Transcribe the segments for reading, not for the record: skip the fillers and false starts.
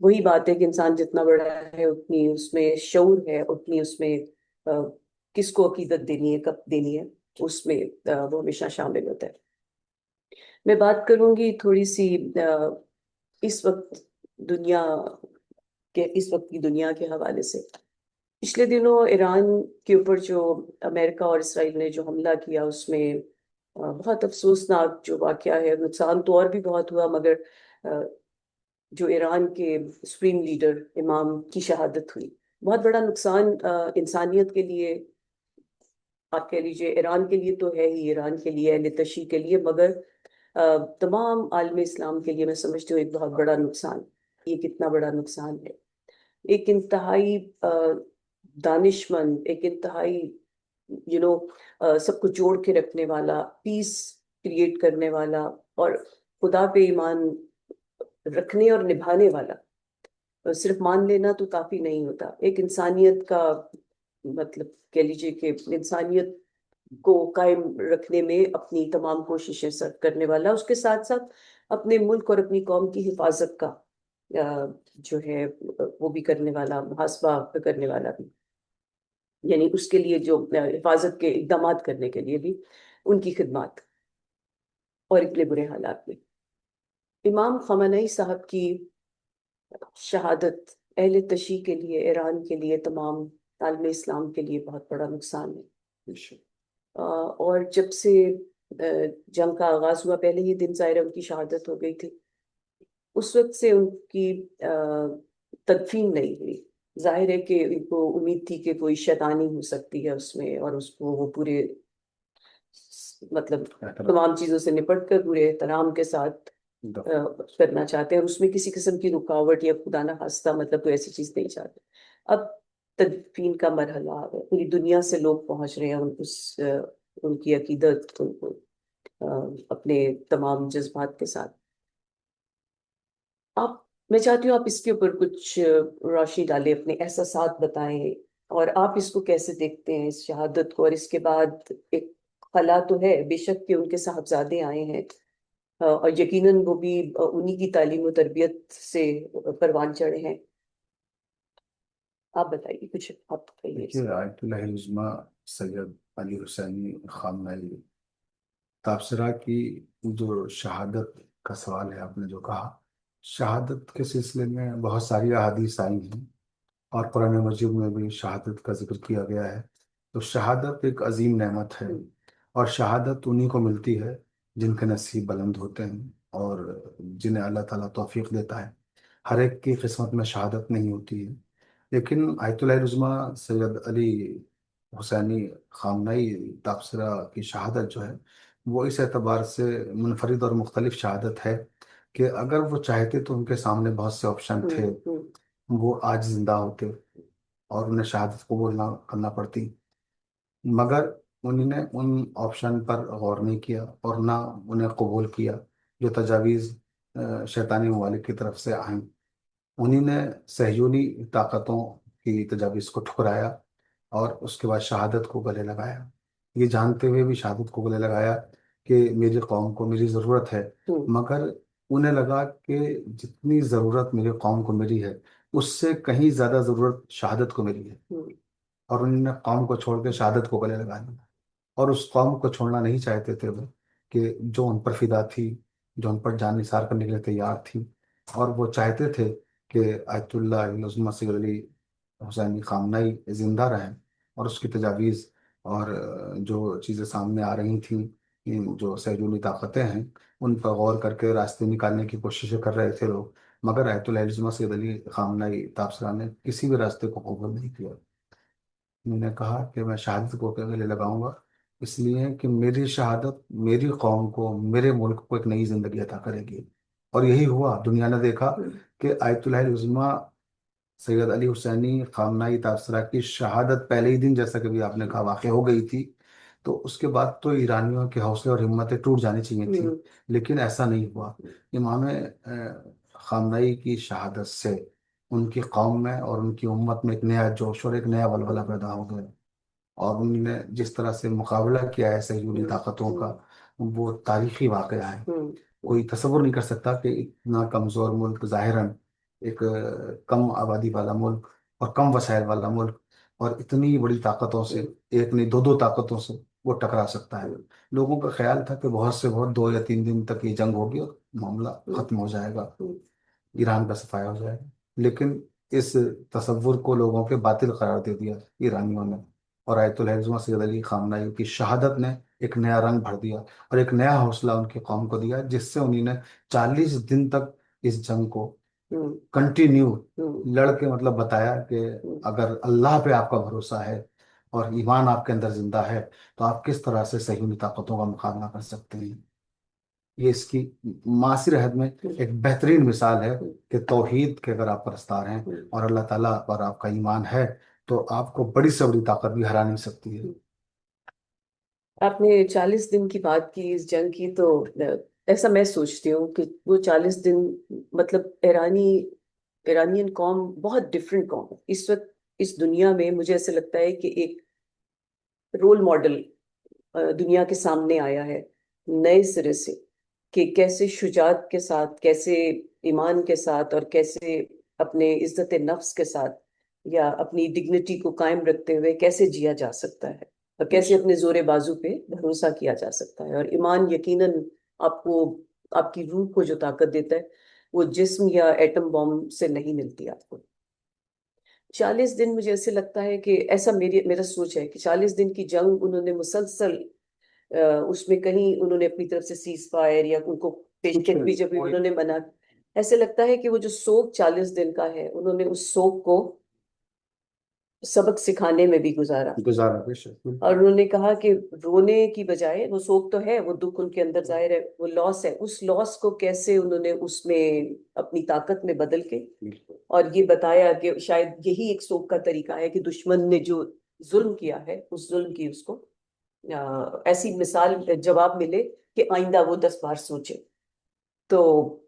وہی بات ہے کہ انسان جتنا بڑا ہے اتنی اس میں شعور ہے، اتنی اس میں کس کو عقیدت دینی ہے، کب دینی ہے، اس میں وہ ہمیشہ شامل ہوتا ہے۔ میں بات کروں گی تھوڑی سی اس وقت دنیا اس وقت کی دنیا کے حوالے سے۔ پچھلے دنوں ایران کے اوپر جو امریکہ اور اسرائیل نے جو حملہ کیا، اس میں بہت افسوسناک جو واقعہ ہے، نقصان تو اور بھی بہت ہوا، مگر جو ایران کے سپریم لیڈر امام کی شہادت ہوئی، بہت بڑا نقصان انسانیت کے لیے، آپ کہہ لیجیے ایران کے لیے تو ہے ہی، ایران کے لیے، اہل تشیع کے لیے، مگر تمام عالم اسلام کے لیے میں سمجھتی ہوں ایک بہت بڑا نقصان۔ یہ کتنا بڑا نقصان ہے! ایک انتہائی دانش مند، ایک انتہائی سب کو جوڑ کے رکھنے والا، پیس کریٹ کرنے والا، اور خدا پہ ایمان رکھنے اور نبھانے والا، صرف مان لینا تو کافی نہیں ہوتا، ایک انسانیت کا مطلب کہہ لیجیے کہ انسانیت کو قائم رکھنے میں اپنی تمام کوششیں صرف کرنے والا، اس کے ساتھ ساتھ اپنے ملک اور اپنی قوم کی حفاظت کا جو ہے وہ بھی کرنے والا، محاسبہ کرنے والا بھی، یعنی اس کے لیے جو حفاظت کے اقدامات کرنے کے لیے بھی ان کی خدمات، اور اتنے برے حالات میں امام خامنہئی صاحب کی شہادت اہل تشیع کے لیے، ایران کے لیے، تمام عالم اسلام کے لیے بہت بڑا نقصان ہے۔ اور جب سے جنگ کا آغاز ہوا، پہلے ہی دن ظاہر ان کی شہادت ہو گئی تھی، اس وقت سے ان کی تدفین نہیں ہوئی۔ ظاہر ہے کہ ان کو امید تھی کہ کوئی شیطانی ہو سکتی ہے اس میں، اور اس کو وہ پورے مطلب تمام چیزوں سے نپٹ کر پورے احترام کے ساتھ کرنا چاہتے ہیں، اور اس میں کسی قسم کی رکاوٹ یا خدا نخواستہ مطلب کوئی ایسی چیز نہیں چاہتے۔ اب تدفین کا مرحلہ آ گیا، پوری دنیا سے لوگ پہنچ رہے ہیں ان کی عقیدت، ان کو اپنے تمام جذبات کے ساتھ۔ میں چاہتی ہوں آپ اس کے اوپر کچھ روشنی ڈالیں، اپنے احساسات بتائیں، اور آپ اس کو کیسے دیکھتے ہیں، اس شہادت کو، اور اس کے بعد ایک خلا تو ہے بے شک کہ ان کے صاحبزادے آئے ہیں، اور یقیناً وہ بھی انہی کی تعلیم و تربیت سے پروان چڑھے ہیں۔ آپ بتائیے کچھ، آپ بتائیے اس دیکھیے، آیت اللہ عظمیٰ سید علی حسینی خامنہئی تابصرہ کی جو شہادت کا سوال ہے، آپ نے جو کہا، شہادت کے سلسلے میں بہت ساری احادیث آئی ہیں، اور قرآن مجید میں بھی شہادت کا ذکر کیا گیا ہے۔ تو شہادت ایک عظیم نعمت ہے، اور شہادت انہی کو ملتی ہے جن کے نصیب بلند ہوتے ہیں، اور جنہیں اللہ تعالیٰ توفیق دیتا ہے۔ ہر ایک کی قسمت میں شہادت نہیں ہوتی ہے، لیکن آیت اللہ العظمیٰ سید علی حسینی خامنہئی تابصرہ کی شہادت جو ہے، وہ اس اعتبار سے منفرد اور مختلف شہادت ہے کہ اگر وہ چاہتے تو ان کے سامنے بہت سے آپشن تھے، وہ آج زندہ ہوتے اور انہیں شہادت قبول نہ کرنا پڑتی، مگر انہوں نے ان آپشن پر غور نہیں کیا اور نہ انہیں قبول کیا جو تجاویز شیطانی ممالک کی طرف سے آئیں۔ انہی نے صہیونی طاقتوں کی تجاویز کو ٹھکرایا، اور اس کے بعد شہادت کو گلے لگایا، یہ جانتے ہوئے بھی شہادت کو گلے لگایا کہ میری قوم کو میری ضرورت ہے، مگر انہیں لگا کہ جتنی ضرورت میری قوم کو میری ہے، اس سے کہیں زیادہ ضرورت شہادت کو میری ہے، اور انہوں نے قوم کو چھوڑ کے شہادت کو گلے لگا دیا، اور اس قوم کو چھوڑنا نہیں چاہتے تھے وہ، کہ جو ان پر فدا تھی، جو ان پر جان نثار کرنے کے لیے تیار تھی، اور وہ چاہتے تھے کہ آیت اللہ عظمیٰ سید علی حسینی خامنہئی زندہ رہیں، اور اس کی تجاویز اور جو چیزیں سامنے آ رہی تھیں، جو صہیونی طاقتیں ہیں، ان پر غور کر کے راستے نکالنے کی کوششیں کر رہے تھے لوگ، مگر آیت اللہ عظمیٰ سید علی خامنہئی تابصرہ نے کسی بھی راستے کو قبول نہیں کیا۔ انہوں نے کہا کہ میں شہادت کو گلے لگاؤں گا، اس لیے کہ میری شہادت میری قوم کو، میرے ملک کو ایک نئی زندگی عطا کرے گی، اور یہی ہوا۔ دنیا نے دیکھا کہ آیت اللہ عظمیٰ سید علی حسینی خامنہئی تابصرہ کی شہادت پہلے ہی دن، جیسا کہ بھی آپ نے کہا، واقع ہو گئی تھی، تو اس کے بعد تو ایرانیوں کے حوصلے اور ہمتیں ٹوٹ جانی چاہیے تھیں، لیکن ایسا نہیں ہوا۔ امام خامنہئی کی شہادت سے ان کی قوم میں اور ان کی امت میں ایک نیا جوش اور ایک نیا ولولہ پیدا ہو گیا، اور انہوں نے جس طرح سے مقابلہ کیا ہے صہیونی طاقتوں کا، وہ تاریخی واقعہ ہے۔ کوئی تصور نہیں کر سکتا کہ اتنا کمزور ملک ظاہراً ایک کم آبادی والا ملک اور کم وسائل والا ملک، اور اتنی بڑی طاقتوں سے، ایک نہیں دو دو طاقتوں سے وہ ٹکرا سکتا ہے. لوگوں کا خیال تھا کہ بہت سے بہت 2 یا 3 دن تک یہ جنگ ہوگی اور معاملہ ختم ہو جائے گا، ایران کا صفایا ہو جائے گا. لیکن اس تصور کو لوگوں کے باطل قرار دے دیا ایرانیوں نے، اور آیت الحزمہ سید علی خامنہ ای کی شہادت نے ایک نیا رنگ بھر دیا اور ایک نیا حوصلہ ان کی قوم کو دیا، جس سے انہوں نے 40 دن تک اس جنگ کو کنٹینیو لڑ کے مطلب بتایا کہ اگر اللہ پہ آپ کا بھروسہ ہے اور ایمان آپ کے اندر زندہ ہے تو آپ کس طرح سے صہیونی طاقتوں کا مقابلہ کر سکتے ہیں. یہ اس کی معاصر عہد میں ایک بہترین مثال ہے کہ توحید کے اگر آپ پرستار ہیں اور اللہ تعالیٰ پر آپ کا ایمان ہے تو آپ کو بڑی سے بڑی طاقت بھی ہرا نہیں سکتی ہے. آپ نے 40 دن کی بات کی اس جنگ کی، تو ایسا میں سوچتی ہوں کہ وہ 40 دن مطلب ایرانین قوم بہت ڈفرینٹ قوم ہے اس وقت. اس دنیا میں مجھے ایسا لگتا ہے کہ ایک رول ماڈل دنیا کے سامنے آیا ہے نئے سرے سے، کہ کیسے شجاعت کے ساتھ، کیسے ایمان کے ساتھ، اور کیسے اپنے عزت نفس کے ساتھ یا اپنی ڈگنیٹی کو قائم رکھتے ہوئے کیسے جیا جا سکتا ہے، اور کیسے اپنے زور بازو پہ بھروسہ کیا جا سکتا ہے. اور ایمان یقیناً آپ کو، آپ کی روح کو جو طاقت دیتا ہے وہ جسم یا ایٹم بم سے نہیں ملتی آپ کو. 40 دن مجھے ایسے لگتا ہے کہ ایسا میرا سوچ ہے کہ 40 دن کی جنگ انہوں نے مسلسل اس میں کہیں انہوں نے اپنی طرف سے سیز فائر یا ان کو پیشکش بھی جب انہوں نے منع، ایسے لگتا ہے کہ وہ جو سوگ 40 دن کا ہے انہوں نے اس سوگ کو سبق سکھانے میں بھی گزارا. بے شک. اور انہوں نے کہا کہ رونے کی بجائے، وہ سوگ تو ہے، وہ دکھ ان کے اندر ظاہر ہے، وہ لاس ہے، اس لاس کو کیسے انہوں نے اس میں اپنی طاقت میں بدل کے، اور یہ بتایا کہ شاید یہی ایک سوگ کا طریقہ ہے کہ دشمن نے جو ظلم کیا ہے اس ظلم کی اس کو ایسی مثال جواب ملے کہ آئندہ وہ 10 بار سوچے. تو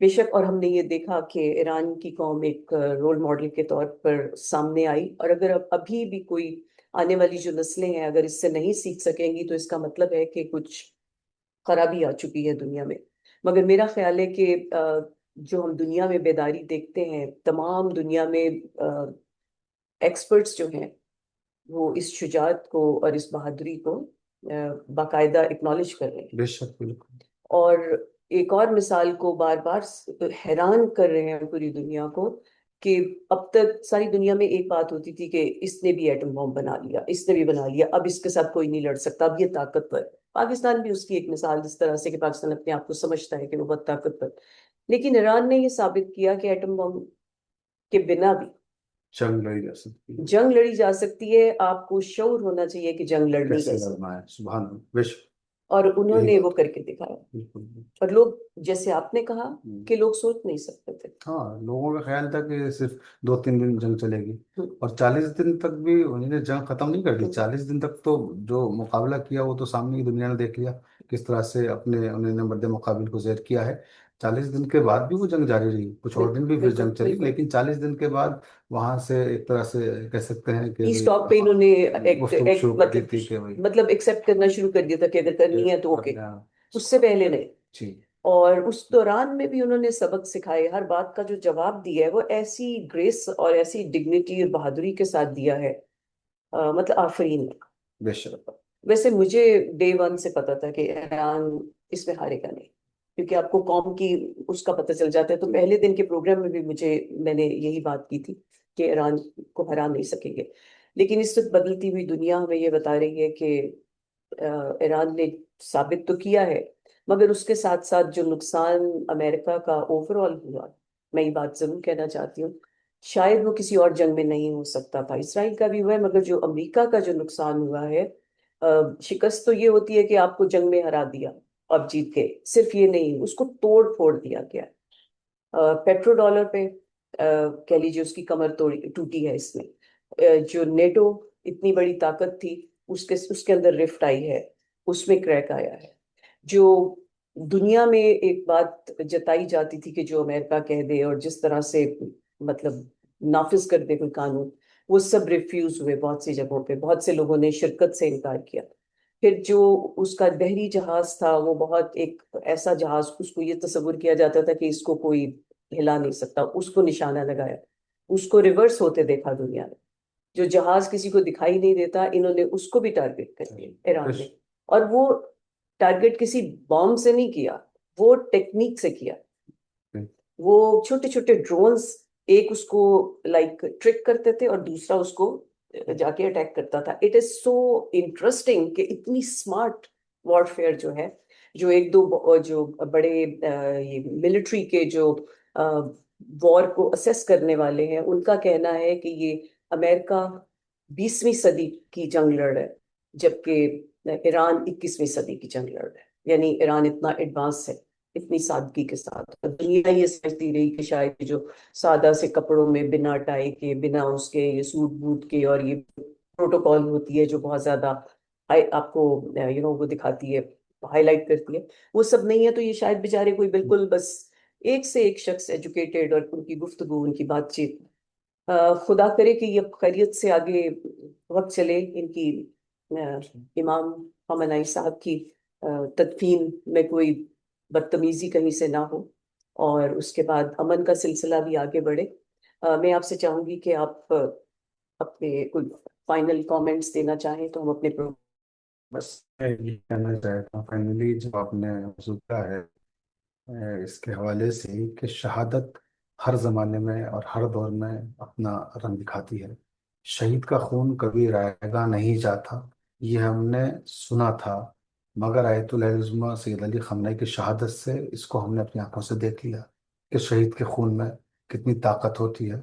بے شک، اور ہم نے یہ دیکھا کہ ایران کی قوم ایک رول ماڈل کے طور پر سامنے آئی، اور اگر ابھی بھی کوئی آنے والی جو نسلیں ہیں اگر اس سے نہیں سیکھ سکیں گی تو اس کا مطلب ہے کہ کچھ خرابی آ چکی ہے دنیا میں. مگر میرا خیال ہے کہ جو ہم دنیا میں بیداری دیکھتے ہیں، تمام دنیا میں ایکسپرٹس جو ہیں وہ اس شجاعت کو اور اس بہادری کو باقاعدہ اکنالج کر رہے ہیں. بے شک بالکل. اور ایک اور مثال کو بار بار حیران کر رہے ہیں پوری دنیا کو، کہ اب تک ساری دنیا میں ایک بات ہوتی تھی کہ اس نے بھی ایٹم بم بنا لیا، اس نے بھی بنا لیا، اب اس کے ساتھ کوئی نہیں لڑ سکتا، اب یہ طاقتور. پاکستان بھی اس کی ایک مثال جس طرح سے کہ پاکستان اپنے آپ کو سمجھتا ہے کہ وہ بہت طاقتور، لیکن ایران نے یہ ثابت کیا کہ ایٹم بم کے بنا بھی جنگ لڑی جا سکتی ہے. جنگ لڑی جا سکتی ہے. آپ کو شعور ہونا چاہیے کہ جنگ لڑنی کیسے کیسے، لڑنا ہے. سبحان اللہ. بے شک. اور انہوں یہی نے وہ بات کر کے دکھایا. بالکل. اور لوگ، جیسے آپ نے کہا کہ لوگ سوچ نہیں سکتے تھے. ہاں، لوگوں کا خیال تھا کہ صرف 2 3 دن جنگ چلے گی، ہم، اور 40 دن تک بھی انہوں نے جنگ ختم نہیں کر دی. ہم، 40 دن تک تو جو مقابلہ کیا وہ تو سامنے کی دنیا نے دیکھ لیا کس طرح سے اپنے انہوں نے مد مقابل کو زیر کیا ہے. 40 دن کے بعد بھی وہ جنگ جاری رہی، کچھ اور دن بھی پھر بالکل جنگ چلی، بالکل. لیکن 40 دن کے بعد وہاں سے ایک طرح سے کہہ سکتے ہیں کہ پیس بھی ٹاک پہ انہوں نے گفتگو شروع کر دی تھی کہ بھائی مطلب ایکسپٹ کرنا شروع کر دیا تھا کہ اگر کرنی ہے تو اوکے. کرنا. اس سے پہلے نہیں. جی. اور اس دوران میں بھی انہوں نے سبق سکھائے، ہر بات کا جو جواب دیا ہے وہ ایسی گریس اور ایسی ڈگنیٹی اور بہادری کے ساتھ دیا ہے، مطلب آفرین. بے شک. ویسے مجھے ڈے ون سے پتا تھا کہ ایران اس میں ہارے گا نہیں، کیونکہ آپ کو قوم کی اس کا پتہ چل جاتا ہے. تو پہلے دن کے پروگرام میں بھی میں نے یہی بات کی تھی کہ ایران کو ہرا نہیں سکیں گے. لیکن اس وقت بدلتی ہوئی دنیا ہمیں یہ بتا رہی ہے کہ ایران نے ثابت تو کیا ہے، مگر اس کے ساتھ ساتھ جو نقصان امریکہ کا اوور آل ہوا، میں یہ بات ضرور کہنا چاہتی ہوں، شاید وہ کسی اور جنگ میں نہیں ہو سکتا تھا. اسرائیل کا بھی ہوا ہے، مگر جو امریکہ کا جو نقصان ہوا ہے، شکست تو یہ ہوتی ہے کہ آپ کو جنگ میں ہرا دیا، اب جیت گئے، صرف یہ نہیں، اس کو توڑ پھوڑ دیا گیا. پیٹرو ڈالر پہ کہہ لیجیے اس کی کمر ٹوٹی ہے اس میں. جو نیٹو اتنی بڑی طاقت تھی اس کے اندر رفٹ آئی ہے، اس میں کریک آیا ہے. جو دنیا میں ایک بات جتائی جاتی تھی کہ جو امریکہ کہہ دے اور جس طرح سے مطلب نافذ کر دے کوئی قانون، وہ سب ریفیوز ہوئے بہت سی جگہوں پہ، بہت سے لوگوں نے شرکت سے انکار کیا. پھر جو اس کا بحری جہاز تھا وہ بہت ایک ایسا جہاز، اس کو یہ تصور کیا جاتا تھا کہ اس کو کوئی ہلا نہیں سکتا، اس کو نشانہ لگایا، اس کو ریورس ہوتے دیکھا دنیا نے. جو جہاز کسی کو دکھائی نہیں دیتا، انہوں نے اس کو بھی ٹارگٹ کر لیا ایران نے. اور وہ ٹارگٹ کسی بام سے نہیں کیا، وہ ٹیکنیک سے کیا. وہ چھوٹے چھوٹے ڈرونز، ایک اس کو لائک ٹرک کرتے تھے اور دوسرا اس کو جا کے اٹیک کرتا تھا. اٹ از سو انٹرسٹنگ کہ اتنی اسمارٹ وارفیئر جو ہے، جو ایک دو جو بڑے یہ ملٹری کے جو وار کو اسیس کرنے والے ہیں، ان کا کہنا ہے کہ یہ امریکہ 20ویں صدی کی جنگ لڑ رہا ہے، جبکہ ایران 21ویں صدی کی جنگ لڑ رہا ہے. یعنی ایران اتنا ایڈوانس ہے، اتنی سادگی کے ساتھ. اور دنیا یہ سمجھتی رہی کہ شاید جو سادہ سے کپڑوں میں، بنا ٹائی کے، بنا اس کے، یہ سوٹ بوٹ کے، اور یہ پروٹوکال ہوتی ہے جو بہت زیادہ آپ کو وہ دکھاتی ہے، ہائی لائٹ کرتی ہے، وہ سب نہیں ہے. تو یہ شاید بیچارے کوئی بالکل بس ایک سے ایک شخص ایجوکیٹڈ، اور ان کی گفتگو، ان کی بات چیت، خدا کرے کہ یہ خیریت سے آگے وقت چلے. ان کی امام خامنہ ای صاحب کی تدفین میں کوئی بدتمیزی کہیں سے نہ ہو، اور اس کے بعد امن کا سلسلہ بھی آگے بڑھے. میں آپ سے چاہوں گی کہ آپ اپنے کوئی فائنل کامنٹس دینا چاہیں تو ہم اپنے بس میں یہ کہنا چاہتا ہوں فائنلی، جو آپ نے موضوع کہا ہے اس کے حوالے سے ہی، کہ شہادت ہر زمانے میں اور ہر دور میں اپنا رنگ دکھاتی ہے. شہید کا خون کبھی رائے گا نہیں جاتا، یہ ہم نے سنا تھا، مگر آیت العظمہ سید علی خامنہ کی شہادت سے اس کو ہم نے اپنی آنکھوں سے دیکھ لیا کہ شہید کے خون میں کتنی طاقت ہوتی ہے،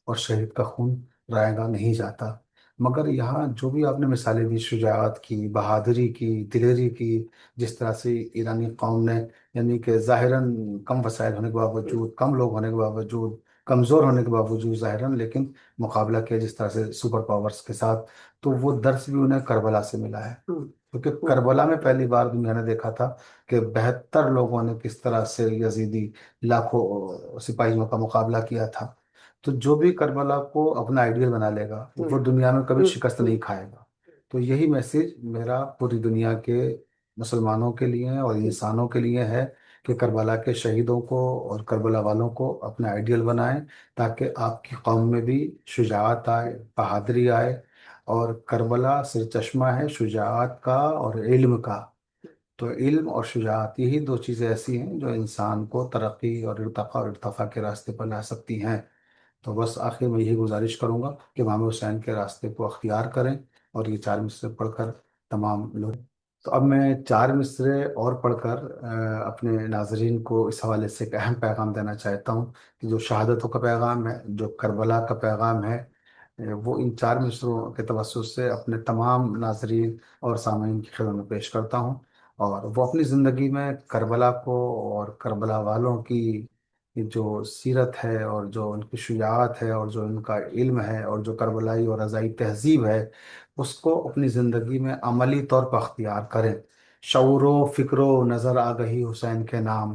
اور شہید کا خون رائے گا نہیں جاتا. مگر یہاں جو بھی آپ نے مثالیں دی، شجاعت کی، بہادری کی، دلیری کی، جس طرح سے ایرانی قوم نے، یعنی کہ ظاہراً کم وسائل ہونے کے باوجود، کم لوگ ہونے کے باوجود، کمزور ہونے کے باوجود ظاہراً، لیکن مقابلہ کیا جس طرح سے سپر پاورز کے ساتھ. تو وہ درس بھی انہیں کربلا سے ملا ہے، کیونکہ کربلا میں پہلی بار دنیا نے دیکھا تھا کہ 72 لوگوں نے کس طرح سے یزیدی لاکھوں سپاہیوں کا مقابلہ کیا تھا. تو جو بھی کربلا کو اپنا آئیڈیل بنا لے گا، وہ دنیا میں کبھی شکست نہیں کھائے گا. تو یہی میسیج میرا پوری دنیا کے مسلمانوں کے لیے اور انسانوں کے لیے ہے کہ کربلا کے شہیدوں کو اور کربلا والوں کو اپنا آئیڈیل بنائیں، تاکہ آپ کی قوم میں بھی شجاعت آئے، بہادری آئے. اور کربلا سر چشمہ ہے شجاعت کا اور علم کا. تو علم اور شجاعت، یہی دو چیزیں ایسی ہیں جو انسان کو ترقی اور ارتقاء کے راستے پر لا سکتی ہیں. تو بس آخر میں یہی گزارش کروں گا کہ امام حسین کے راستے کو اختیار کریں، اور یہ 4 مصرے پڑھ کر تمام لوگ. تو اب میں 4 مصرے اور پڑھ کر اپنے ناظرین کو اس حوالے سے ایک اہم پیغام دینا چاہتا ہوں، کہ جو شہادتوں کا پیغام ہے، جو کربلا کا پیغام ہے، وہ ان 4 مصروں کے توسط سے اپنے تمام ناظرین اور سامعین کی خدمت میں پیش کرتا ہوں. اور وہ اپنی زندگی میں کربلا کو اور کربلا والوں کی جو سیرت ہے، اور جو ان کی شجاعت ہے، اور جو ان کا علم ہے، اور جو کربلائی اور رضائی تہذیب ہے، اس کو اپنی زندگی میں عملی طور پر اختیار کریں. شعور و فکر و نظر آ گئی حسین کے نام،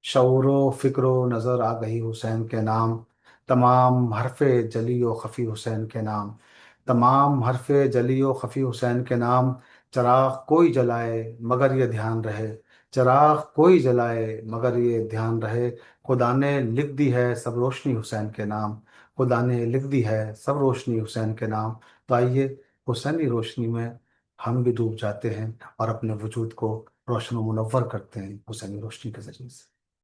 شعور و فکر و نظر آ گئی حسین کے نام، تمام حرف جلی و خفی حسین کے نام، تمام حرف جلی و خفی حسین کے نام. چراغ کوئی جلائے مگر یہ دھیان رہے، چراغ کوئی جلائے مگر یہ دھیان رہے، خدا نے لکھ دی ہے سب روشنی حسین کے نام، خدا نے لکھ دی ہے سب روشنی حسین کے نام. تو آئیے حسینی روشنی میں ہم بھی ڈوب جاتے ہیں، اور اپنے وجود کو روشن و منور کرتے ہیں حسینی روشنی کے ذریعے سے.